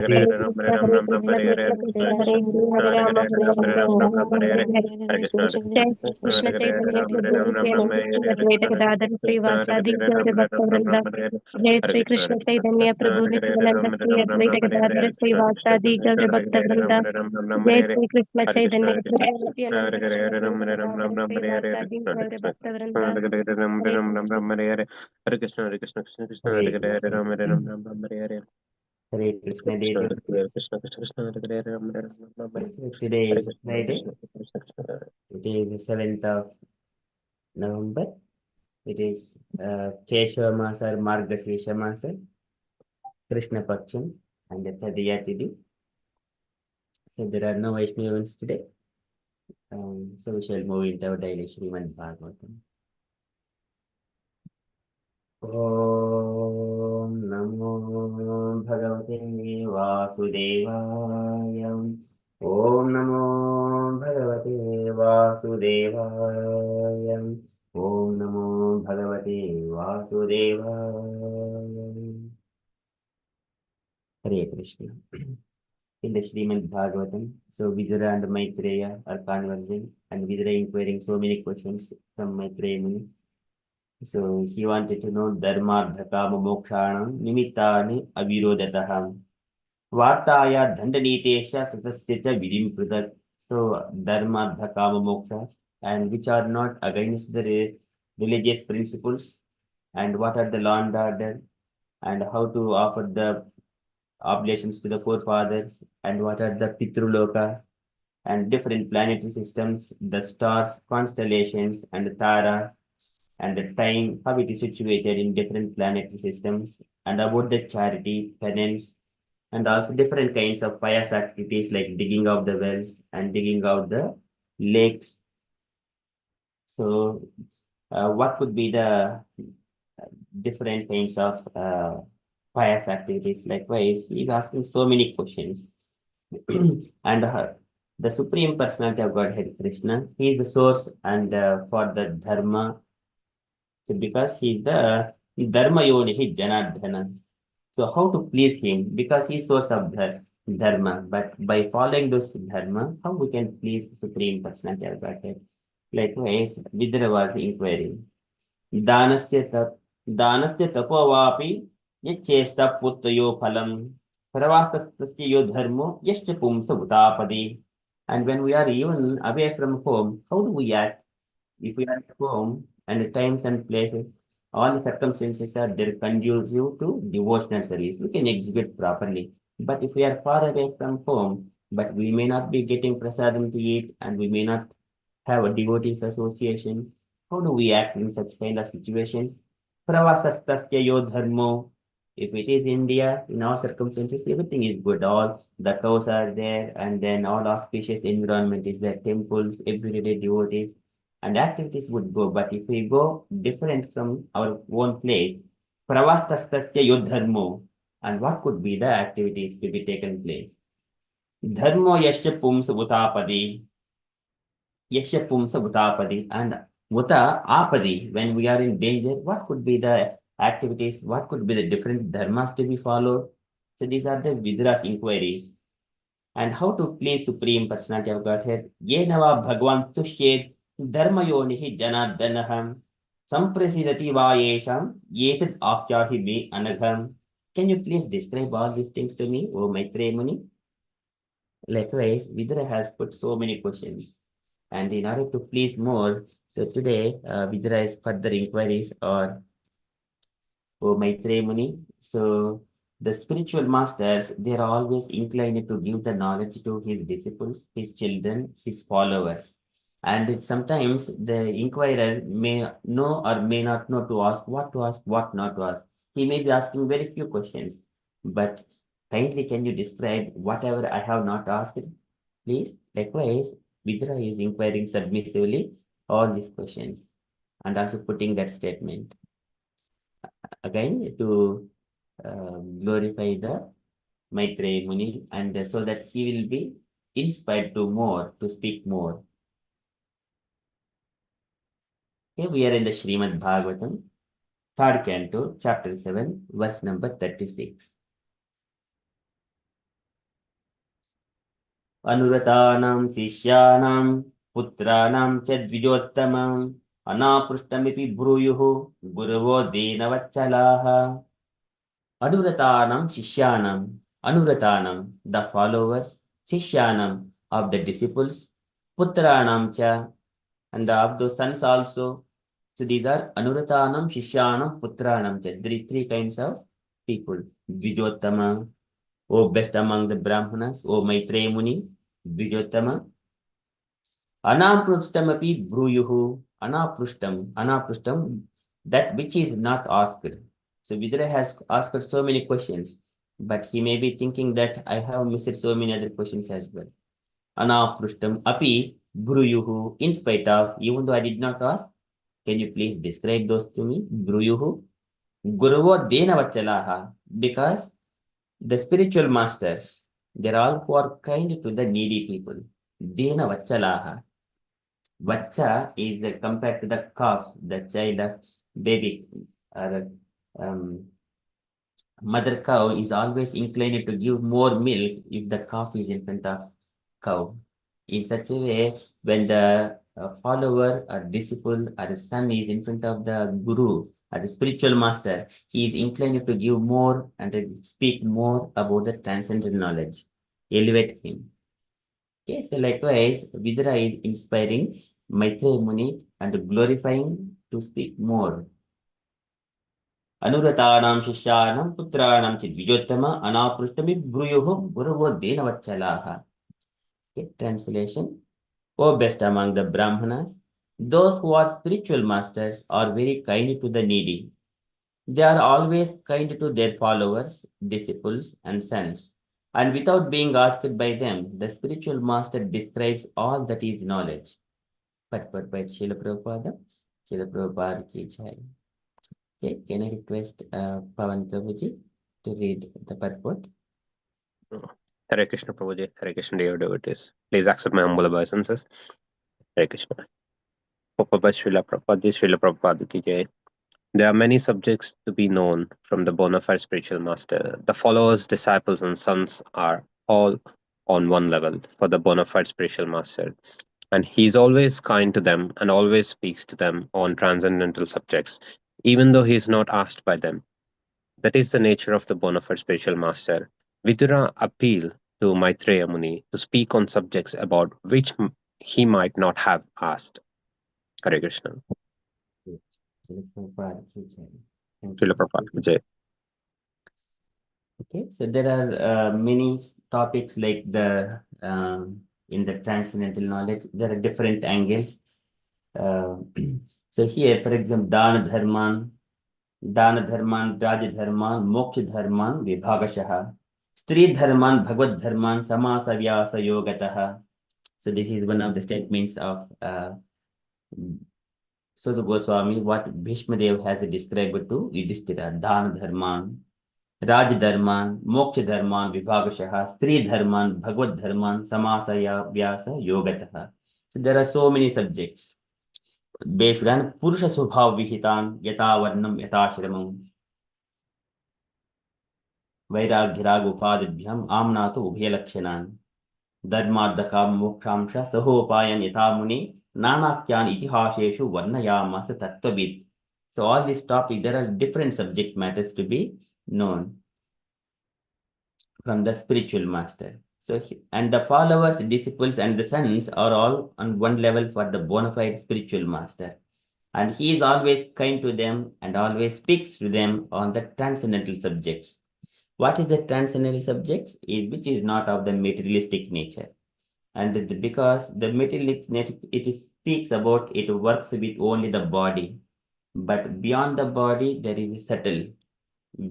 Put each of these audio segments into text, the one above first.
Hare Krishna, Hare Krishna, Krishna Krishna, Hare Hare, Hare Rama, Hare Rama, Rama Rama, Hare Hare. Jai Shri Krishna Chaitanya Prabhu Nityananda Shri Advaita Gadadhara Srivasadi Gaura Bhakta Vrinda. Jai Shri Krishna Chaitanya Prabhu Nityananda Shri Advaita Gadadhara Srivasadi Gaura Bhakta Vrinda. Jai Shri Krishna Chaitanya Prabhu Nityananda Shri Advaita Gadadhara Srivasadi Gaura Bhakta Vrinda. Hare Krishna. Hare Krishna, Hare Krishna, Krishna Krishna, Hare Hare, Hare Rama, Hare Rama, Rama Rama, Hare Hare. Hare Krishna Devi. Krishna Krishna Krishna, Hare Hare, Hare Rama, Hare Rama, Rama Hare. Today Hare is Krishna, Friday. Krishna Krishna, Krishna Hare. It is the 7th of November. It is Keshava Masa, Margasesha Masa, Krishna Paksham, and the Tadiya Tithi. So there are no Vaishnava events today. So we shall move into our daily Srimad Bhagavatam. Om Namo Bhagavate Vasudevaya. Om Namo Bhagavate Vasudevaya. Om Namo Bhagavate Vasudevaya. Hare Krishna. In the Srimad Bhagavatam, so Vidura and Maitreya are conversing, and Vidura inquiring so many questions from Maitreya Muni. So he wanted to know Dharma Kama Mokshanam Nimittani Avirodataham Vartaya Dandanitesha Tatasthita Vidim Prutak. So Dharma Kama Moksha, and which are not against the religious principles, and what are the law and order, and how to offer the oblations to the forefathers, and what are the Pitrulokas, and different planetary systems, the stars, constellations, and the taras, and the time, how it is situated in different planetary systems, and about the charity, penance, and also different kinds of pious activities like digging out the wells and digging out the lakes. So, what could be the different kinds of pious activities? Likewise, he's asking so many questions. And the Supreme Personality of Godhead, Krishna, he is the source and for the Dharma. So because he's the Dharma Yonihi Janardhana. So how to please him? Because he's source of the Dharma. But by following this Dharma, how we can please Supreme Personality of Godhead? Likewise, Vidura was inquiring. Danasya tapavapi yachesta puttayo phalam paravastasya yo dharmo yascha pumsa bhutapadi. And when we are even away from home, how do we act? If we are at home and the times and places, all the circumstances are there conducive to devotional service, we can execute properly. But if we are far away from home, but we may not be getting prasadam to eat, and we may not have a devotees association, how do we act in such kind of situations? Pravasastasya yo dharmo. If it is India, in our circumstances, everything is good. All the cows are there, and then all auspicious environment is there, temples, everyday devotees, and activities would go. But if we go different from our own place, pravastastasya yo dharmo, and what could be the activities to be taken place? Dharmo yasya pumsa utapadi. Yasya pumsa utapadi. And uta apadi, when we are in danger, what could be the activities? What could be the different dharmas to be followed? So these are the Vidura's inquiries. And how to please Supreme Personality of Godhead? Yenava Bhagwan Tushyed Dharma Yonihi Janardanaham Samprasidati Vayesham Yetad Apyahi Me Anagham. Can you please describe all these things to me, O Maitreya Muni? Likewise, Vidura has put so many questions. And in order to please more, so today Vidura is further inquiries or O Maitreya Muni. So the spiritual masters, they are always inclined to give the knowledge to his disciples, his children, his followers. And sometimes the inquirer may know or may not know to ask, what not to ask. He may be asking very few questions, but kindly can you describe whatever I have not asked, please? Likewise, Vidura is inquiring submissively all these questions and also putting that statement again to glorify the Maitreya Muni, and so that he will be inspired to speak more. Okay, we are in the Srimad Bhagavatam, 3rd canto, chapter 7, verse number 36. Anuratanam Sishyanam Putranam Chadvijottamam Anaprushtamiti Bruyuhu Guruvo Denavatsalaha. Anuratanam Shishyanam. Anuratanam, the followers, Shishyanam, of the disciples, Putranam cha, and of those sons also. So these are Anuratanam, Shishyanam, Putranam cha. Three kinds of people. Dvijottama, O best among the Brahmanas, O Maitreya Muni, Dvijottama. Anaprushtamapi bruyuhu. Anaprustam, that which is not asked. So Vidura has asked so many questions, but he may be thinking that I have missed so many other questions as well. Anaprustam api bruyuhu, in spite of, even though I did not ask, can you please describe those to me? Bruyuhu. Guruvo denavachalaha, because the spiritual masters, they're all who are kind to the needy people. Denavachalaha. Vacha is compared to the calf, the child of baby. Mother cow is always inclined to give more milk if the calf is in front of cow. In such a way, when the follower or disciple or son is in front of the guru or the spiritual master, he is inclined to give more and speak more about the transcendental knowledge, elevate him. Okay, so likewise, Vidura is inspiring Maitreya Muni and glorifying to speak more. Anuratanam Shishyanam Putranam Chidvijottama Anapruštami Bruyuhu Guruvo Denavachalaha. Okay, translation. O best among the Brahmanas, those who are spiritual masters are very kind to the needy. They are always kind to their followers, disciples, and sons. And without being asked by them, the spiritual master describes all that is knowledge. Purport by Srila Prabhupada. Srila Prabhupada ki jai. Okay, can I request Pavan Prabhuji to read the purport? Hare Krishna Prabhuji, Hare Krishna dear devotees. Please accept my humble obeisances. Hare Krishna. Purport Srila Prabhupada ki jai. There are many subjects to be known from the bona fide spiritual master. The followers, disciples, and sons are all on one level for the bona fide spiritual master. And he is always kind to them and always speaks to them on transcendental subjects, even though he is not asked by them. That is the nature of the bona fide spiritual master. Vidura appealed to Maitreya Muni to speak on subjects about which he might not have asked. Hare Krishna. Srila Prabhupada ki jai. Okay, so there are many topics like the in the transcendental knowledge. There are different angles. So here, for example, Dana Dharman, Raja Dharman, Moksha Dharman, Vibhagashaha, Stri Dharman, Bhagavad Dharman, Samasa Vyasa Yogataha. So this is one of the statements of Sudha Goswami, what Bhishma Dev has described to Yudhishthira, Dana Dharman, Raj Dharman, Moksha Dharman, Vibhagashaha, Stri Dharman, Bhagavad Dharman, Samasaya Vyasa Yogataha. So there are so many subjects based on Purusha Subhav Vihitan, Yata Varnam, Yata Shramam, Vairaghirag Upadibhyam, Amnato Ubhayalakshanan, Dharmadhakam Mokshamsha, Sahopayan Yata Muni, Nanakyan Itihasheshu Varnayamasa Tattvavid. So all these topics, there are different subject matters to be known from the spiritual master. So, and the followers, disciples, and the sons are all on one level for the bona fide spiritual master. And he is always kind to them and always speaks to them on the transcendental subjects. What is the transcendental subjects? Which is not of the materialistic nature. And because the materialistic nature, it speaks about, it works with only the body. But beyond the body, there is a subtle.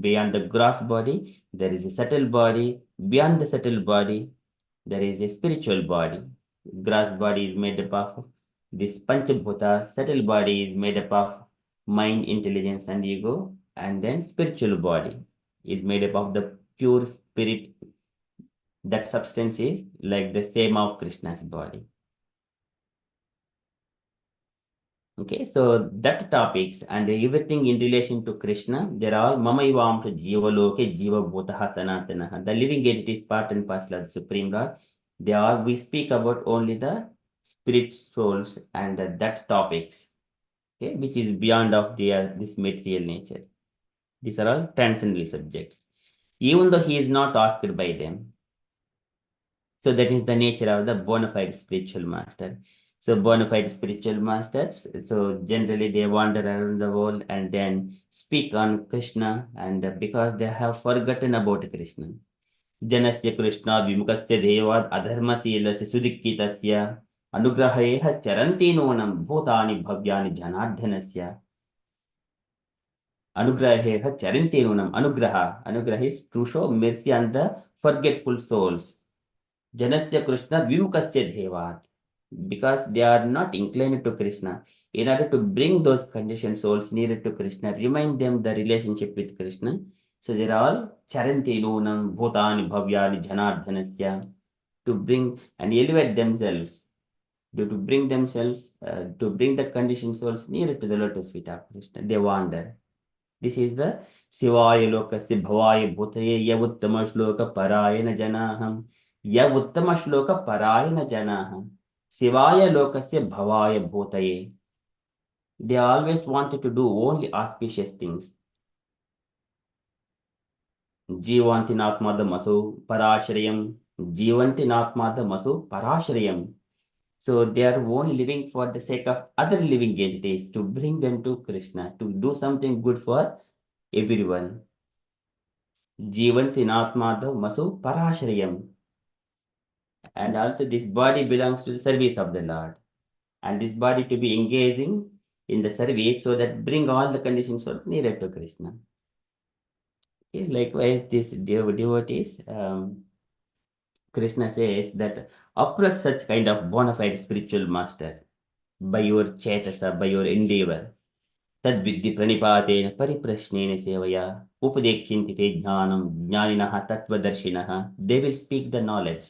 Beyond the gross body, there is a subtle body. Beyond the subtle body, there is a spiritual body. Gross body is made up of this Panchabhuta. Subtle body is made up of mind, intelligence, and ego. And then spiritual body is made up of the pure spirit. That substance is like the same of Krishna's body. Okay, so that topics and everything in relation to Krishna, they're all Mamaivamsha Jiva Loke Jiva Bhutaha Sanatanaha. The living entity is part and parcel of the Supreme Lord. We speak about only the spirit souls and that topics, okay, which is beyond of this material nature. These are all transcendental subjects, even though he is not asked by them. So that is the nature of the bona fide spiritual master. So bona fide spiritual masters, so generally they wander around the world and then speak on Krishna, and because they have forgotten about Krishna. जनस्य कृष्णाद् विमुखस्य देवाद् अधर्मशीलस्य सुदिक्कितस्य अनुग्रहेह चरन्ति नूनं भूतानि भव्यानि जनार्दनस्य. Anugraheha charinti nunam. Anugrah is to show mercy on the forgetful souls. Janasya Krishna vimukasya devat. Because they are not inclined to Krishna. In order to bring those conditioned souls nearer to Krishna, remind them the relationship with Krishna. So they are all charanti nunam bhutani bhavyani janardhanasya, to bring and elevate themselves, to bring themselves, to bring the conditioned souls nearer to the lotus feet of Krishna. They wander. This is the Sivaya Lokasya Bhavaya Bhutaye Yavuttama Shloka Parayana Janaham. Yavuttama Shloka Parayana Janaham. Sivaya Lokasya Bhavaya Bhutaye. They always wanted to do only auspicious things. Jivanti Natmada Masu Parashrayam. Jivanti Natmada Masu Parashrayam. So they are only living for the sake of other living entities, to bring them to Krishna, to do something good for everyone. Jivanti Natmada Masu Parashrayam. And also this body belongs to the service of the Lord. And this body to be engaging in the service so that bring all the conditioned souls nearer to Krishna. Okay, likewise, this devotees, Krishna says that approach such kind of bona fide spiritual master by your chetasa, by your endeavor. Tad vidhi pranipatena pariprashnena sevaya upadekhinti te jnanam jnaninaha tattvadarshinaha. They will speak the knowledge.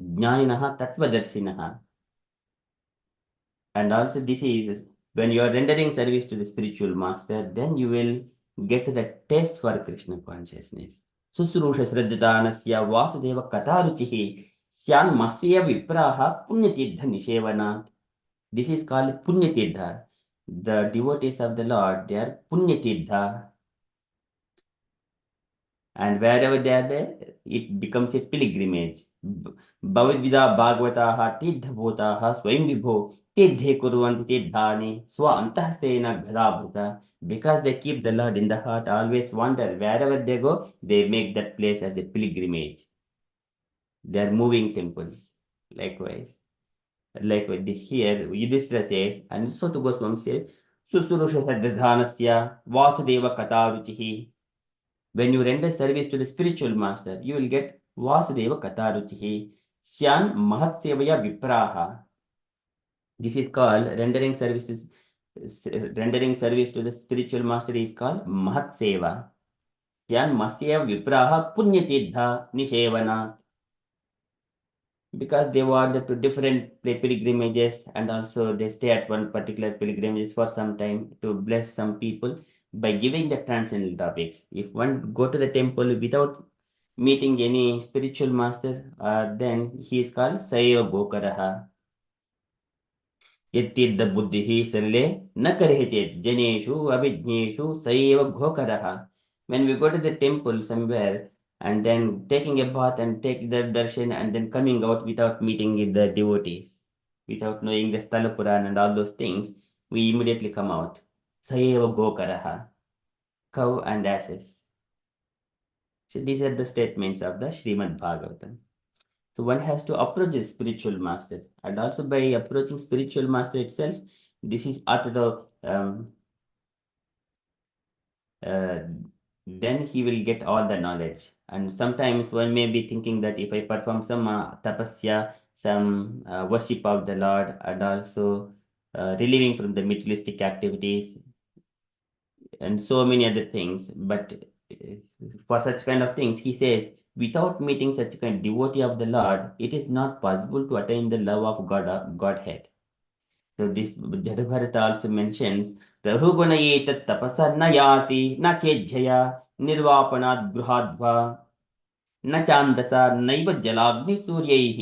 Jnaninaha tattvadarshinaha. And also this is, when you are rendering service to the spiritual master, then you will get the taste for Krishna consciousness. Susrusha sraddhadanasya vasudeva kataruchihi syan masya vipraha punyatirtha nishevanat. This is called punyatirtha. The devotees of the Lord, they are punyatirtha. And wherever they are there, it becomes a pilgrimage. Bhavidvida Bhagavataha Tiddhabhotaha Swayam Vibho Tiddhe Kuruvanti Tiddhani Swa Antahastena Ghadabhuta. Because they keep the Lord in the heart, always wander. Wherever they go, they make that place as a pilgrimage. They are moving temples. Likewise. Likewise, here Yudhishthira says, and so to Goswami says, Susurusha Sadhadhanasya Vasudeva Kataruchihi. When you render service to the spiritual master, you will get Vasudeva Kataruchihi Syan Mahatsevaya Vipraha. This is called rendering service to the spiritual master is called Mahatseva. Syan Masya Vipraha Punyatirtha Nishevana. Because they wander to different pilgrimages, and also they stay at one particular pilgrimage for some time to bless some people by giving the transcendental topics. If one go to the temple without meeting any spiritual master, then he is called Saiva Bhokaraha. Yattidda buddhihi sarle na karhichet janeshu abhijneshu Saiva Bhokaraha. When we go to the temple somewhere, and then taking a bath and take the darshan and then coming out without meeting with the devotees, without knowing the Sthala Puran and all those things, we immediately come out. Sayeva Gokaraha, cow and asses. So these are the statements of the Srimad Bhagavatam. So one has to approach the spiritual master, and also by approaching spiritual master itself, this is then he will get all the knowledge. And sometimes one may be thinking that if I perform some tapasya, some worship of the Lord, and also relieving from the materialistic activities, and so many other things, but for such kind of things, he says, without meeting such kind of devotee of the Lord, it is not possible to attain the love of Godhead. So this Jadabharata also mentions Rahuguna etat tapasa na yati na chejjaya nirvapanad gruhadva. न चान्दसा नैव जलाग्निसूर्यैः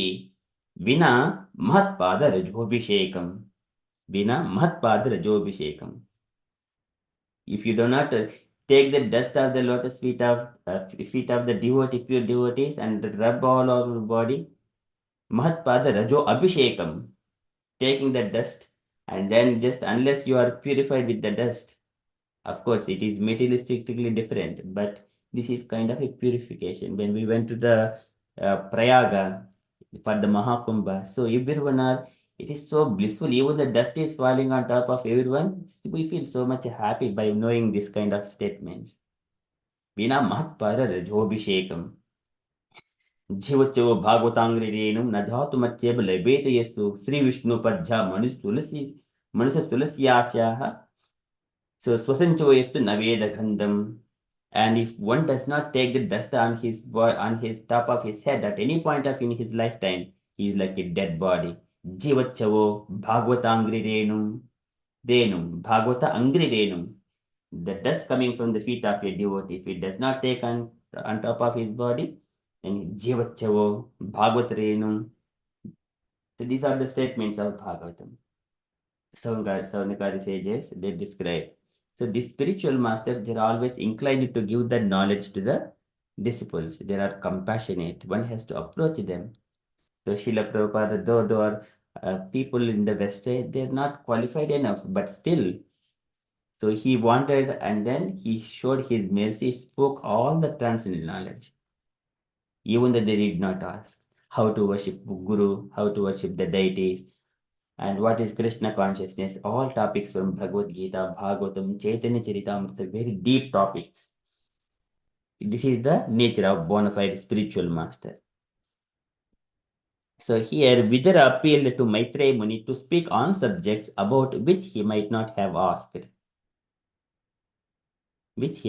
विना महत्पादरजोभिषेकम्. Vina Mahatpadarajobhishekam. If you do not take the dust of the lotus feet of the devotee, pure devotees, and rub all over your body, Mahatpadarajo Abhishekam, taking the dust, and then just unless you are purified with the dust, of course it is materialistically different, but this is kind of a purification. When we went to the Prayaga for the Mahakumbha, so everyone it is so blissful. Even the dust is falling on top of everyone. We feel so much happy by knowing this kind of statements. Vina Mahatpara Rajobhishekam. Jivachavo Bhagavatangirenum Nadhatumatyeb Lebeta Yesu Sri Vishnu Padhya Manusa Tulasiasyaha. So Swasancho Yestu Naveda Gandham. And if one does not take the dust on his top of his head at any point of in his lifetime, he is like a dead body. Jivachavo Bhagavata Renum Bhagavata Angri Renum. The dust coming from the feet of a devotee, if it does not take on top of his body, then Jivachavo Bhagavata Renum. So these are the statements of Bhagavatam. Savanakari sages, they describe. So the spiritual masters, they're always inclined to give that knowledge to the disciples. They are compassionate. One has to approach them. So Srila Prabhupada, though there are people in the West, they're not qualified enough, but still. So he wanted, and then he showed his mercy, spoke all the transcendental knowledge. Even though they did not ask how to worship Guru, how to worship the deities, and what is Krishna consciousness, all topics from Bhagavad Gita, Bhagavatam, Chaitanya Charitamrita, very deep topics. This is the nature of bona fide spiritual master. So here Vidura appealed to Maitreya Muni to speak on subjects about which he might not have asked. It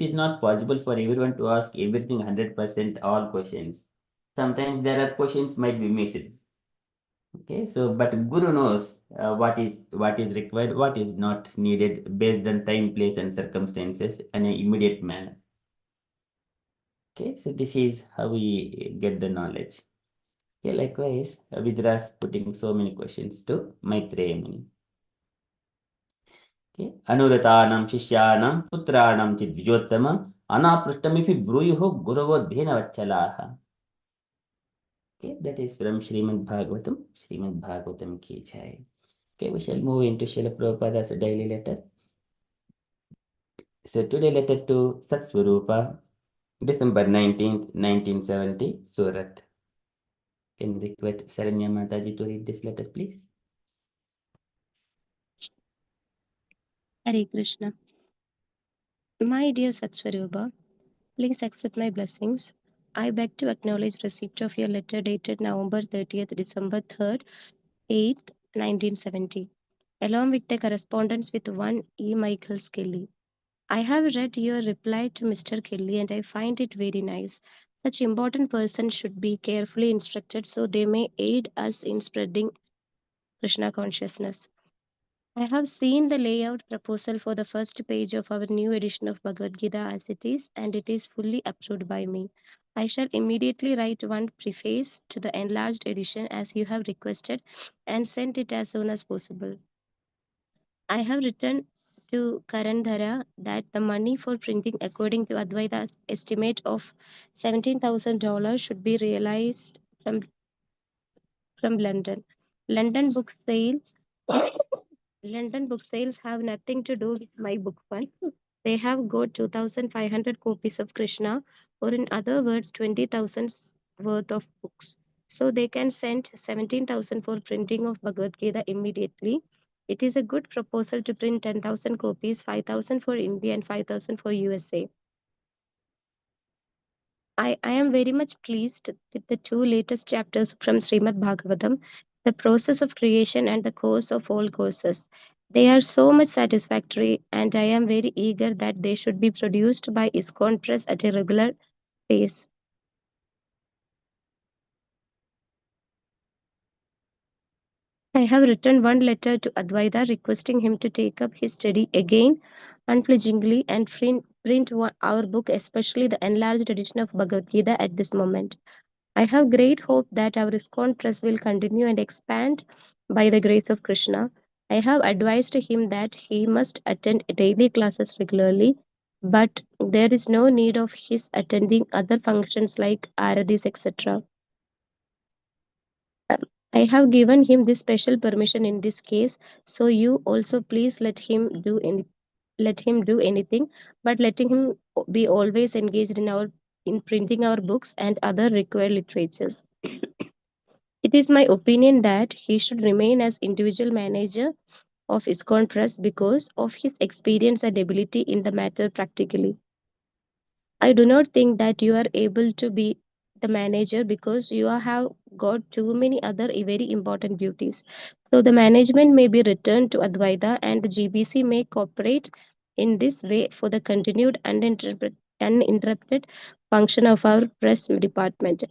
is not possible for everyone to ask everything 100%, all questions. Sometimes there are questions might be missed. Okay, so but Guru knows what is required, what is not needed based on time, place, and circumstances in an immediate manner. Okay, so this is how we get the knowledge. Okay, likewise, Vidura is putting so many questions to Maitreya Muni. Okay, Anuratanam Shishyanam Putranam Chidvijottamam Anapruštamipi Bruyuho Guruvodhena Vachalaha. Okay, that is from Srimad Bhagavatam. Srimad Bhagavatam ki jai. Okay, we shall move into Srila Prabhupada's daily letter. So today letter to Satswarupa, December 19th, 1970, Surat. Can we request Saranya Mataji to read this letter, please? Hare Krishna. My dear Satswarupa, please accept my blessings. I beg to acknowledge receipt of your letter dated November 30th, December 3rd, 8th, 1970, along with the correspondence with one E. Michael Kelly. I have read your reply to Mr. Kelly and I find it very nice. Such important persons should be carefully instructed so they may aid us in spreading Krishna consciousness. I have seen the layout proposal for the first page of our new edition of Bhagavad Gita as it is, and it is fully approved by me. I shall immediately write one preface to the enlarged edition as you have requested and send it as soon as possible. I have written to Karandhara that the money for printing according to Advaita's estimate of $17,000 should be realized from London. London book sales London book sales have nothing to do with my book fund. They have got 2,500 copies of Krishna, or in other words, 20,000 worth of books. So they can send 17,000 for printing of Bhagavad Gita immediately. It is a good proposal to print 10,000 copies, 5,000 for India and 5,000 for USA. I am very much pleased with the two latest chapters from Srimad Bhagavatam, the process of creation and the course of all courses. They are so much satisfactory, and I am very eager that they should be produced by ISKCON Press at a regular pace. I have written one letter to Advaita requesting him to take up his study again unflinchingly and print our book, especially the enlarged edition of Bhagavad Gita at this moment. I have great hope that our ISKCON trust will continue and expand by the grace of Krishna. I have advised him that he must attend daily classes regularly, but there is no need of his attending other functions like Aradhis, etc. I have given him this special permission in this case, so you also please let him do anything, but letting him be always engaged in printing our books and other required literatures. It is my opinion that he should remain as individual manager of ISKCON Trust because of his experience and ability in the matter practically. I do not think that you are able to be the manager because you have got too many other very important duties. So the management may be returned to Advaita and the GBC may cooperate in this way for the continued uninterrupted function of our press department.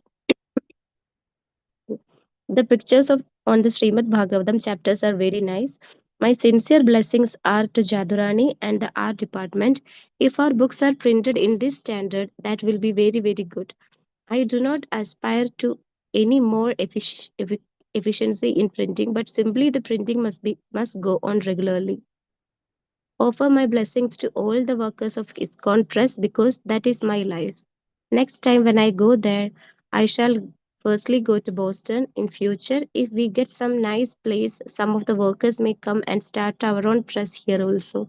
The pictures of on the Srimad Bhagavatam chapters are very nice. My sincere blessings are to Jadurani and the art department. If our books are printed in this standard, that will be very, very good. I do not aspire to any more efficiency in printing, but simply the printing must go on regularly. Offer my blessings to all the workers of ISKCON Trust because that is my life. Next time when I go there, I shall firstly go to Boston. In future, if we get some nice place, some of the workers may come and start our own press here also.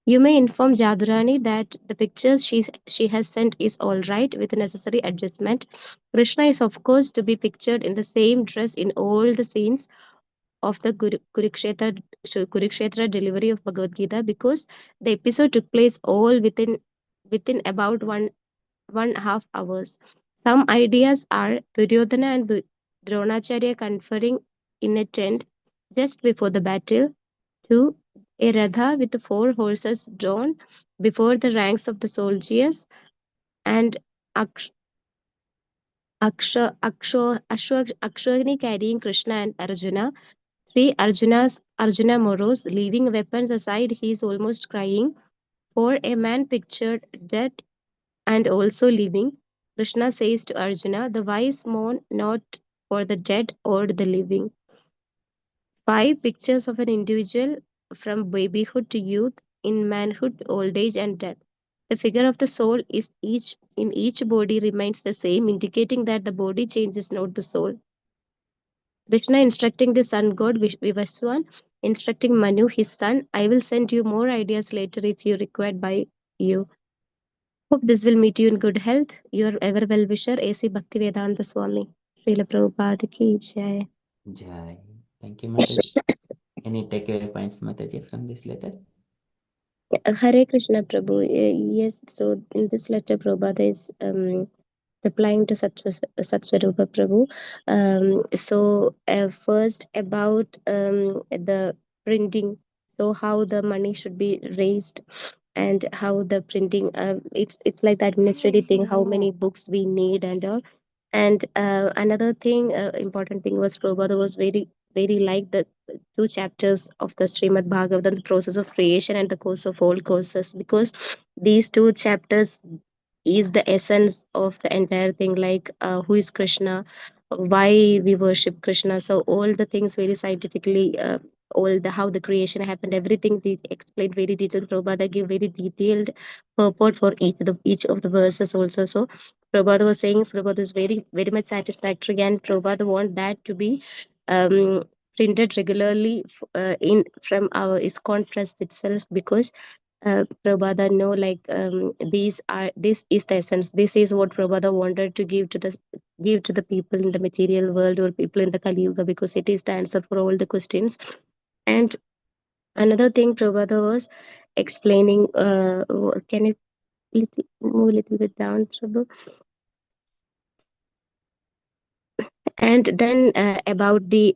You may inform Jadurani that the pictures she has sent is all right with the necessary adjustment. Krishna is of course to be pictured in the same dress in all the scenes of the Kurukshetra delivery of Bhagavad Gita because the episode took place all within about 1.5 hours. Some ideas are Duryodhana and Dronacharya conferring in a tent just before the battle. 2. A Radha with 4 horses drawn before the ranks of the soldiers, and Aksh- Akshwani carrying Krishna and Arjuna. 3. Arjuna Moros leaving weapons aside, he is almost crying. 4. A man pictured dead and also living. Krishna says to Arjuna, the wise mourn not for the dead or the living. 5. Pictures of an individual from babyhood to youth, in manhood, old age, and death. The figure of the soul is in each body remains the same, indicating that the body changes, not the soul. Krishna instructing the sun god Vivaswan, instructing Manu, his son. I will send you more ideas later if you required by you. Hope this will meet you in good health. Your ever well wisher, A.C. Bhaktivedanta Swami. Srila Prabhupada ki jai. Jai. Thank you, Mataji. Any takeaway points, Mataji, from this letter? Hare Krishna Prabhu. Yes, so in this letter, Prabhupada is replying to Satsvarupa Prabhu. First about the printing. So how the money should be raised and how the printing. It's like the administrative thing. How many books we need and all. And another thing, important thing was Prabhupada was very like the 2 chapters of the Srimad Bhagavatam, the process of creation and the course of all courses, because these 2 chapters is the essence of the entire thing, like who is Krishna, why we worship Krishna. So all the things very scientifically, all the how the creation happened, everything they explained very detailed. Prabhupada give very detailed purport for each of the verses also. So Prabhupada was saying Prabhupada is very much satisfactory, and Prabhupada want that to be um, printed regularly in from our ISKCON trust itself, because Prabhupada know like this is the essence. This is what Prabhupada wanted to give to the people in the material world or people in the Kali Yuga, because it is the answer for all the questions. And another thing Prabhupada was explaining. Can you move a little bit down, Prabhu? And then about the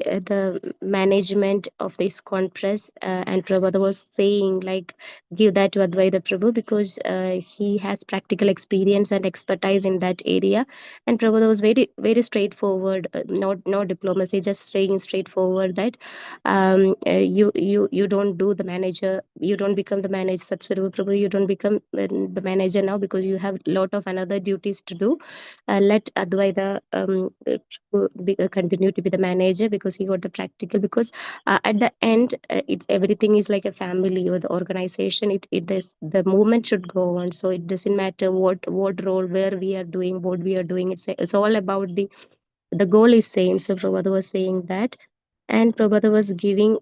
management of this conference, and Prabhupada was saying like give that to Advaita Prabhu because he has practical experience and expertise in that area. And Prabhupada was very straightforward, no diplomacy, just saying straightforward that you don't do the manager, you don't become the manager. Satsvarupa Prabhu, you don't become the manager now because you have lot of another duties to do. Let Advaita continue to be the manager because he got the practical, because at the end everything is like a family or the organization. The movement should go on, so it doesn't matter what role, where we are doing, what we are doing. It's all about the goal is same. So Prabhupada was saying that, and Prabhupada was giving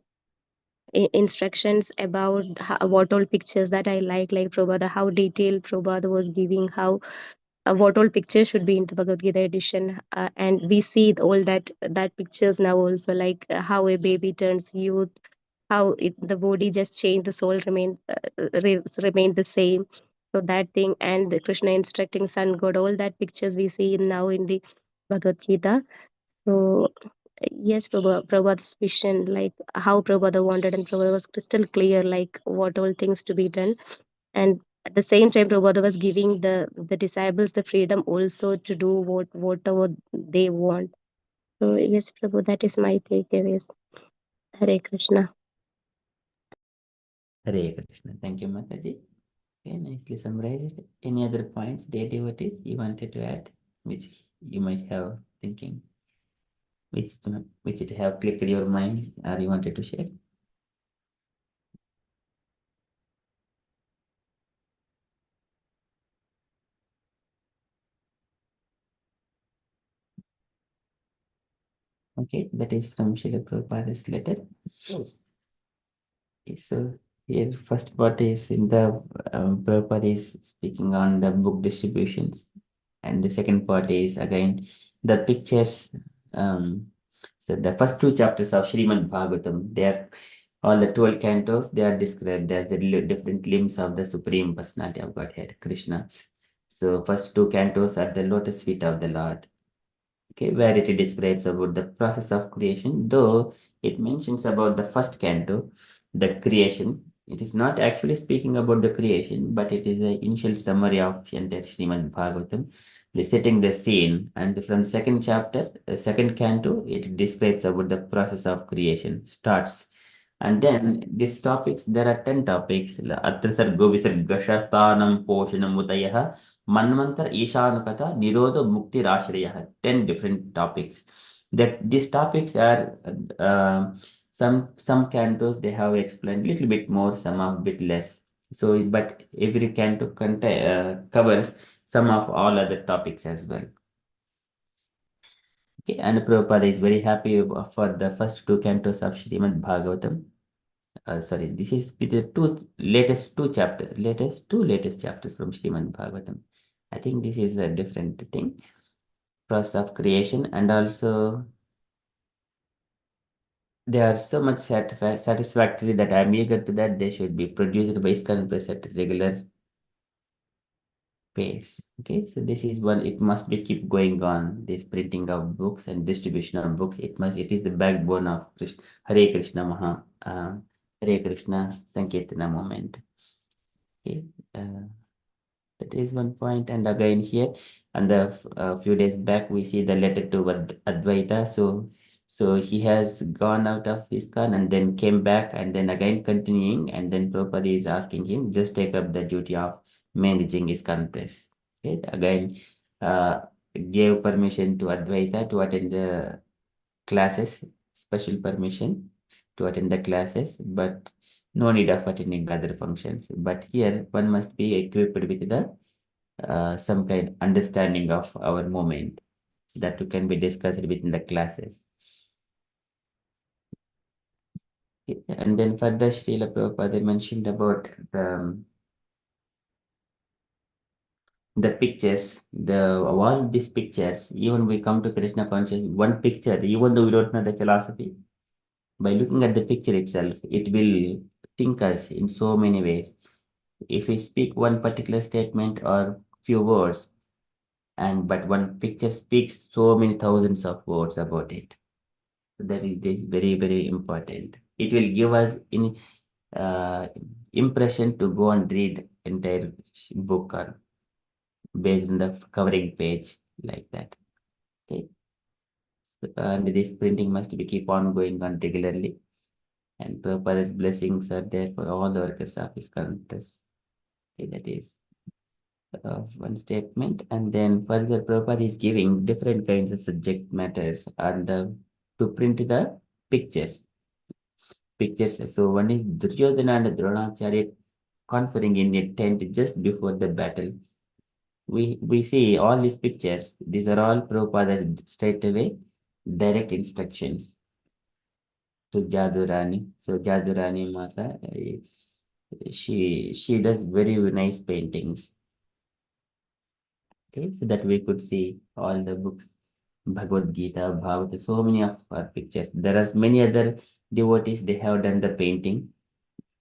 instructions about what all pictures that I like Prabhupada, how detailed Prabhupada was giving, how what all pictures should be in the Bhagavad Gita edition, and we see all that pictures now also, like how a baby turns youth, how the body just changed, the soul remained the same. So that thing, and the Krishna instructing sun god, all that pictures we see now in the Bhagavad Gita. So yes, Prabhupada's vision, like how Prabhupada wanted, and Prabhupada was crystal clear, like what all things to be done. And at the same time, Prabhupada was giving the disciples the freedom also to do whatever they want. So yes, Prabhu, that is my takeaways. Hare Krishna. Hare Krishna. Thank you, Mataji. Okay, nicely summarized. Any other points, dear devotees, you wanted to add, which you might have thinking, which it have clicked your mind, or you wanted to share? Okay, that is from Srila Prabhupada's letter. So here, first part is in the Prabhupada is speaking on the book distributions, and the second part is again the pictures. So the first two chapters of Srimad Bhagavatam, they are all the 12 cantos. They are described as the different limbs of the Supreme Personality of Godhead, Krishna. So first two cantos are the lotus feet of the Lord. Okay, where it describes about the process of creation, though it mentions about the first canto, the creation. It is not actually speaking about the creation, but it is an initial summary of entire Srimad Bhagavatam, setting the scene. And from the second chapter, second canto, it describes about the process of creation, starts. And then these topics, there are 10 topics. Atra sargo visarga shastanam poshanam utayah Manvantar Ishanukata Nirodha Mukti Rashriyah, 10 different topics. That these topics are some cantos they have explained little bit more, some a bit less. So, but every canto covers some of all other topics as well. Okay, and Prabhupada is very happy for the first two cantos of Srimad Bhagavatam. Sorry, this is with the latest two chapters from Srimad Bhagavatam. I think this is a different thing, process of creation, and also they are so much satisfactory that I'm eager to that they should be produced by ISKCON Press at regular pace. Okay, so this is one, it must be keep going on, this printing of books and distribution of books. It is the backbone of Hare Krishna Hare Krishna Sankirtana movement. Okay, that is one point. And again here, and a few days back, we see the letter to Advaita. So he has gone out of ISKCON and then came back and then again continuing. And then Prabhupada is asking him, just take up the duty of managing ISKCON Press. Okay, again, gave permission to Advaita to attend the classes, special permission to attend the classes, but no need of attending other functions. But here one must be equipped with the some kind understanding of our movement that can be discussed within the classes. And then further, Srila Prabhupada mentioned about the pictures, all these pictures, even we come to Krishna consciousness, one picture, even though we don't know the philosophy, by looking at the picture itself, it will think us in so many ways. If we speak one particular statement or few words, but one picture speaks so many thousands of words about it. That is very, very important. It will give us impression to go and read entire book or based on the covering page like that. Okay. And this printing must be keep on going on regularly. And Prabhupada's blessings are there for all the workers of his countries. Okay, that is one statement. And then further Prabhupada is giving different kinds of subject matters and to print the pictures. So one is Duryodhana and Dronacharya conferring in a tent just before the battle. We see all these pictures. These are all Prabhupada straight away direct instructions to Jadurani. So Jadurani Mata, she does very nice paintings. Okay, so that we could see all the books, Bhagavad Gita, Bhagavata, so many of our pictures. There are many other devotees, they have done the painting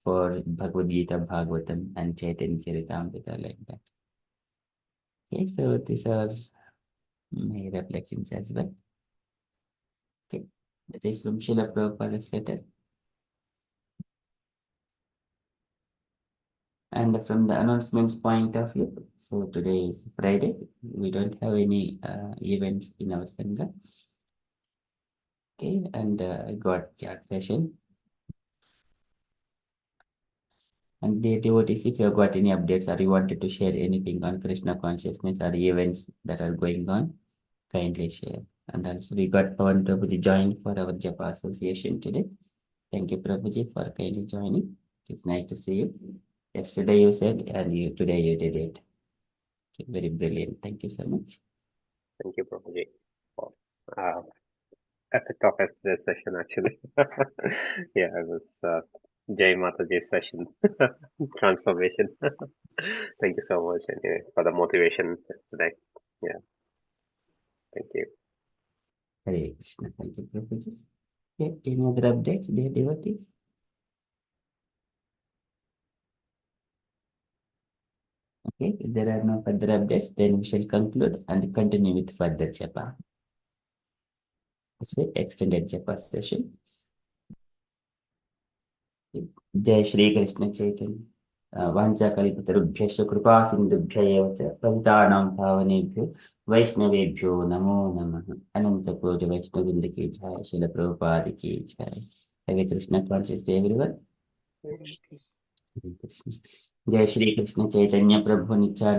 for Bhagavad Gita, Bhagavatam, and Chaitanya Charitamrita like that. Okay, so these are my reflections as well. Okay, that is from Srila Prabhupada's letter. And from the announcements point of view, so today is Friday. We don't have any events in our Sangha. Okay, and I got chat session. And dear devotees, if you have got any updates or you wanted to share anything on Krishna consciousness or events that are going on, kindly share. And also we got Pawan Prabhuji joined for our Japa association today. Thank you, Prabhuji, for kindly joining. It's nice to see you. Yesterday you said, and today you did it. Okay, very brilliant. Thank you so much. Thank you, Prabhuji. At the top of the session, actually. Yeah, it was Jai Mataji's session, transformation. Thank you so much anyway for the motivation today. Yeah, thank you. Hare Krishna. Thank you, Prabhuji. Okay, any other updates, dear devotees? Okay, if there are no further updates, then we shall conclude and continue with further japa. It's an extended japa session. Jai Shri Krishna Chaitanya. वाञ्छाकल्पतरुभ्यश्च कृपा सिन्धुभ्य एव च पतितानां पावनेभ्यो वैष्णवेभ्यो नमो नमः अनंतकोटि वैष्णववृंद की जय श्रील प्रभुपाद की जय हरे कृष्ण कॉन्शियस डे एवरीवन जय श्री कृष्ण चैतन्य प्रभु नित्यानंद